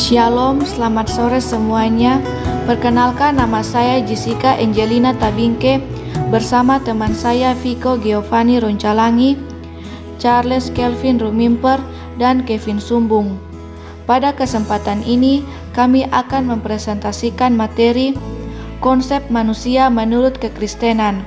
Shalom, selamat sore semuanya. Perkenalkan, nama saya Jessica Angelina Tabingke bersama teman saya Vico Giovanni Roncalangi, Charles Kelvin Rumimper, dan Kevin Sumbung. Pada kesempatan ini, kami akan mempresentasikan materi konsep manusia menurut kekristenan.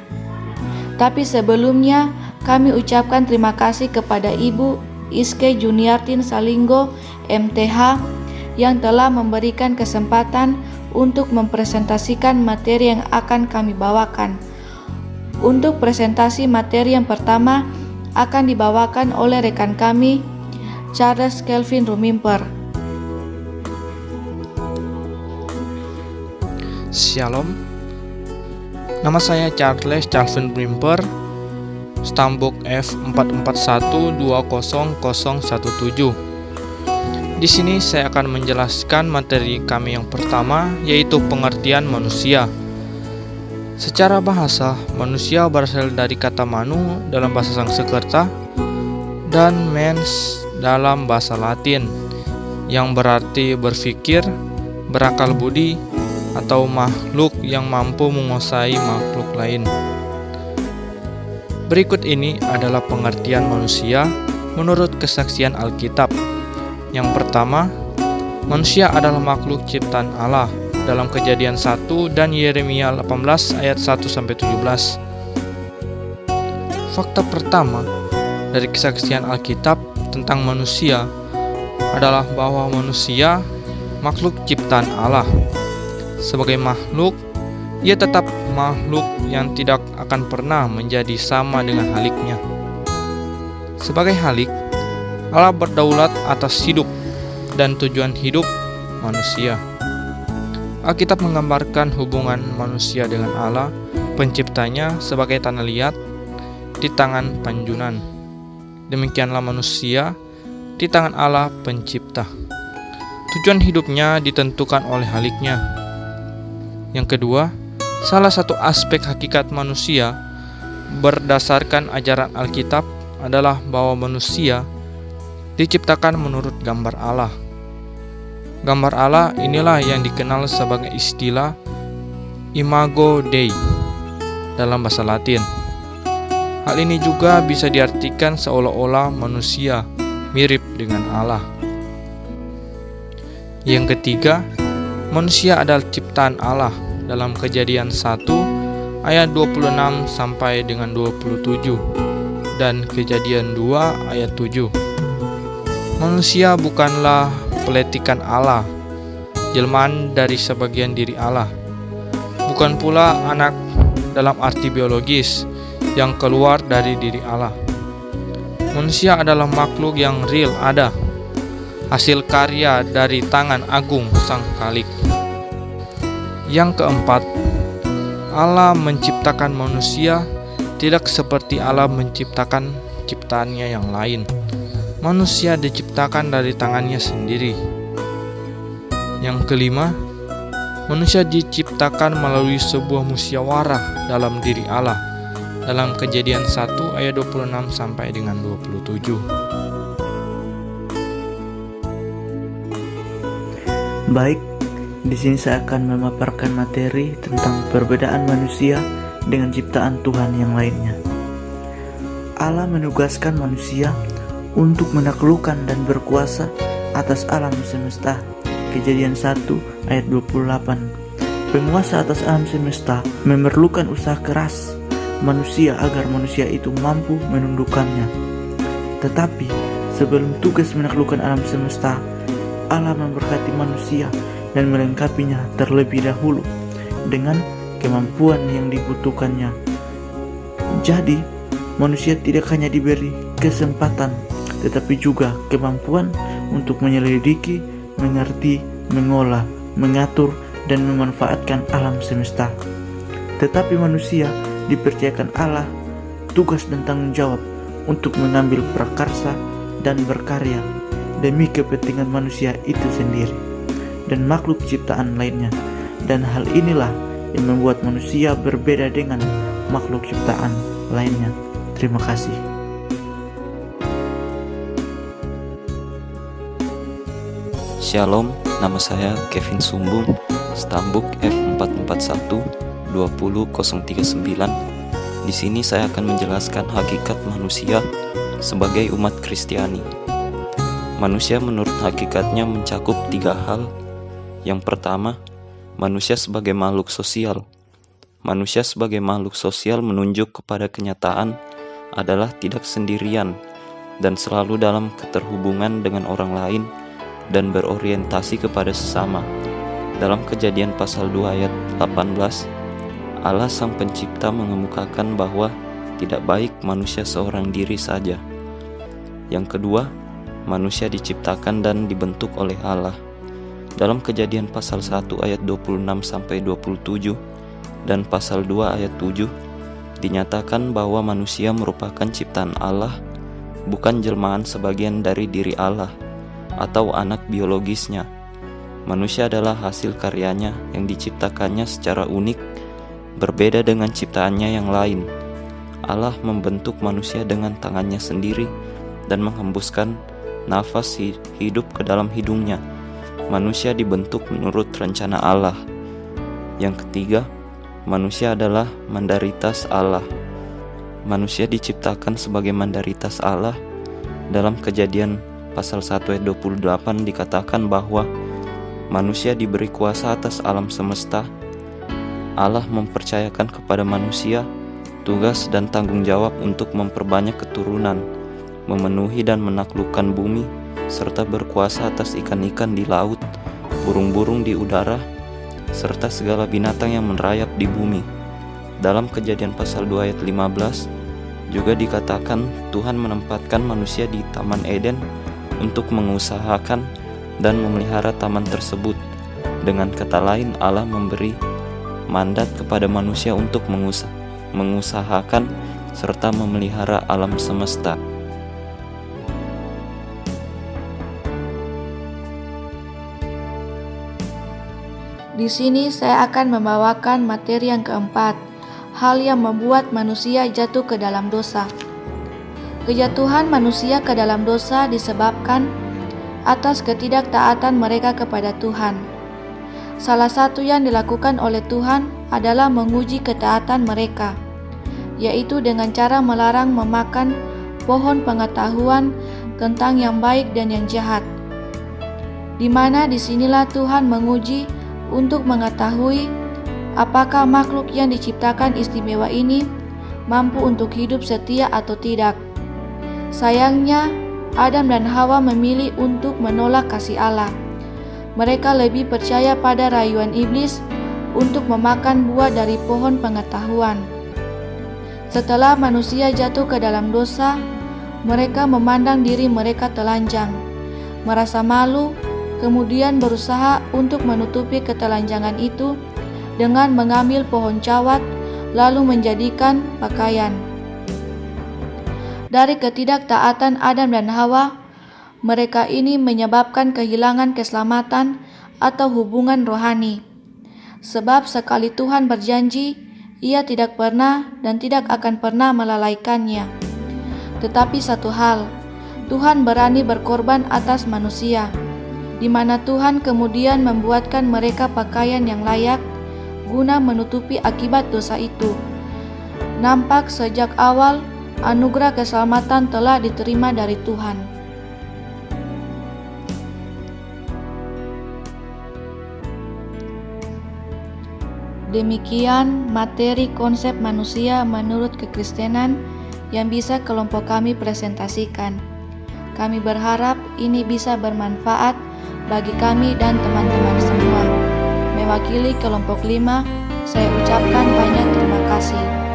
Tapi sebelumnya, kami ucapkan terima kasih kepada Ibu Iske Juniartin Salinggo, MTH, yang telah memberikan kesempatan untuk mempresentasikan materi yang akan kami bawakan. Untuk presentasi materi yang pertama akan dibawakan oleh rekan kami, Charles Kelvin Rumimper. Shalom, nama saya Charles Kelvin Rumimper, Stambuk F44120017. Di sini saya akan menjelaskan materi kami yang pertama, yaitu pengertian manusia. Secara bahasa, manusia berasal dari kata manu dalam bahasa Sanskerta dan mens dalam bahasa Latin, yang berarti berpikir, berakal budi, atau makhluk yang mampu menguasai makhluk lain. Berikut ini adalah pengertian manusia menurut kesaksian Alkitab. Yang pertama, manusia adalah makhluk ciptaan Allah dalam Kejadian 1 dan Yeremia 18 ayat 1-17. Fakta pertama dari kesaksian Alkitab tentang manusia adalah bahwa manusia makhluk ciptaan Allah. Sebagai makhluk, ia tetap makhluk yang tidak akan pernah menjadi sama dengan haliknya. Sebagai halik, Allah berdaulat atas hidup dan tujuan hidup manusia. Alkitab menggambarkan hubungan manusia dengan Allah, penciptanya, sebagai tanah liat di tangan panjunan. Demikianlah manusia di tangan Allah pencipta. Tujuan hidupnya ditentukan oleh haliknya. Yang kedua, salah satu aspek hakikat manusia berdasarkan ajaran Alkitab adalah bahwa manusia diciptakan menurut gambar Allah. Gambar Allah inilah yang dikenal sebagai istilah imago Dei dalam bahasa Latin. Hal ini juga bisa diartikan seolah-olah manusia mirip dengan Allah. Yang ketiga, manusia adalah ciptaan Allah dalam Kejadian 1 ayat 26 sampai dengan 27 dan Kejadian 2 ayat 7. Manusia bukanlah peletikan Allah, jelmaan dari sebagian diri Allah. Bukan pula anak dalam arti biologis yang keluar dari diri Allah. Manusia adalah makhluk yang real ada, hasil karya dari tangan agung Sang Khalik. Yang keempat, Allah menciptakan manusia tidak seperti Allah menciptakan ciptaannya yang lain. Manusia diciptakan dari tangannya sendiri. Yang kelima, manusia diciptakan melalui sebuah musyawarah dalam diri Allah dalam Kejadian 1 ayat 26 sampai dengan 27. Baik, di sini saya akan memaparkan materi tentang perbedaan manusia dengan ciptaan Tuhan yang lainnya. Allah menugaskan manusia untuk menaklukkan dan berkuasa atas alam semesta. Kejadian 1 ayat 28. Penguasa atas alam semesta memerlukan usaha keras manusia agar manusia itu mampu menundukkannya. Tetapi sebelum tugas menaklukkan alam semesta, Allah memberkati manusia dan melengkapinya terlebih dahulu dengan kemampuan yang dibutuhkannya. Jadi, manusia tidak hanya diberi kesempatan, tetapi juga kemampuan untuk menyelidiki, mengerti, mengolah, mengatur, dan memanfaatkan alam semesta. Tetapi manusia dipercayakan Allah tugas dan tanggung jawab untuk mengambil prakarsa dan berkarya demi kepentingan manusia itu sendiri dan makhluk ciptaan lainnya. Dan hal inilah yang membuat manusia berbeda dengan makhluk ciptaan lainnya. Terima kasih. Shalom, nama saya Kevin Sumbung, Stambuk F441 20039. Di sini saya akan menjelaskan hakikat manusia sebagai umat Kristiani. Manusia menurut hakikatnya mencakup 3 hal. Yang pertama, manusia sebagai makhluk sosial. Manusia sebagai makhluk sosial menunjuk kepada kenyataan adalah tidak sendirian dan selalu dalam keterhubungan dengan orang lain dan berorientasi kepada sesama. Dalam Kejadian pasal 2 ayat 18, Allah Sang Pencipta mengemukakan bahwa tidak baik manusia seorang diri saja. Yang kedua, manusia diciptakan dan dibentuk oleh Allah. Dalam Kejadian pasal 1 ayat 26-27 dan pasal 2 ayat 7 dinyatakan bahwa manusia merupakan ciptaan Allah, bukan jelmaan sebagian dari diri Allah atau anak biologisnya. Manusia adalah hasil karyanya yang diciptakannya secara unik, berbeda dengan ciptaannya yang lain. Allah membentuk manusia dengan tangannya sendiri dan menghembuskan nafas hidup ke dalam hidungnya. Manusia dibentuk menurut rencana Allah. Yang ketiga, manusia adalah mandaritas Allah. Manusia diciptakan sebagai mandaritas Allah. Dalam Kejadian pasal 1 ayat 28 dikatakan bahwa manusia diberi kuasa atas alam semesta. Allah mempercayakan kepada manusia tugas dan tanggung jawab untuk memperbanyak keturunan, memenuhi dan menaklukkan bumi, serta berkuasa atas ikan-ikan di laut, burung-burung di udara, serta segala binatang yang merayap di bumi. Dalam Kejadian pasal 2 ayat 15 juga dikatakan Tuhan menempatkan manusia di Taman Eden untuk mengusahakan dan memelihara taman tersebut. Dengan kata lain, Allah memberi mandat kepada manusia untuk mengusahakan serta memelihara alam semesta. Di sini saya akan membawakan materi yang keempat, hal yang membuat manusia jatuh ke dalam dosa. Kejatuhan manusia ke dalam dosa disebabkan atas ketidaktaatan mereka kepada Tuhan. Salah satu yang dilakukan oleh Tuhan adalah menguji ketaatan mereka, yaitu dengan cara melarang memakan pohon pengetahuan tentang yang baik dan yang jahat. Di mana disinilah Tuhan menguji untuk mengetahui apakah makhluk yang diciptakan istimewa ini mampu untuk hidup setia atau tidak. Sayangnya, Adam dan Hawa memilih untuk menolak kasih Allah. Mereka lebih percaya pada rayuan iblis untuk memakan buah dari pohon pengetahuan. Setelah manusia jatuh ke dalam dosa, mereka memandang diri mereka telanjang, merasa malu, kemudian berusaha untuk menutupi ketelanjangan itu dengan mengambil pohon cawat, lalu menjadikan pakaian. Dari ketidaktaatan Adam dan Hawa, mereka ini menyebabkan kehilangan keselamatan atau hubungan rohani. Sebab sekali Tuhan berjanji, Ia tidak pernah dan tidak akan pernah melalaikannya. Tetapi satu hal, Tuhan berani berkorban atas manusia, di mana Tuhan kemudian membuatkan mereka pakaian yang layak guna menutupi akibat dosa itu. Nampak sejak awal anugerah keselamatan telah diterima dari Tuhan. Demikian materi konsep manusia menurut kekristenan yang bisa kelompok kami presentasikan. Kami berharap ini bisa bermanfaat bagi kami dan teman-teman semua. Mewakili kelompok 5, saya ucapkan banyak terima kasih.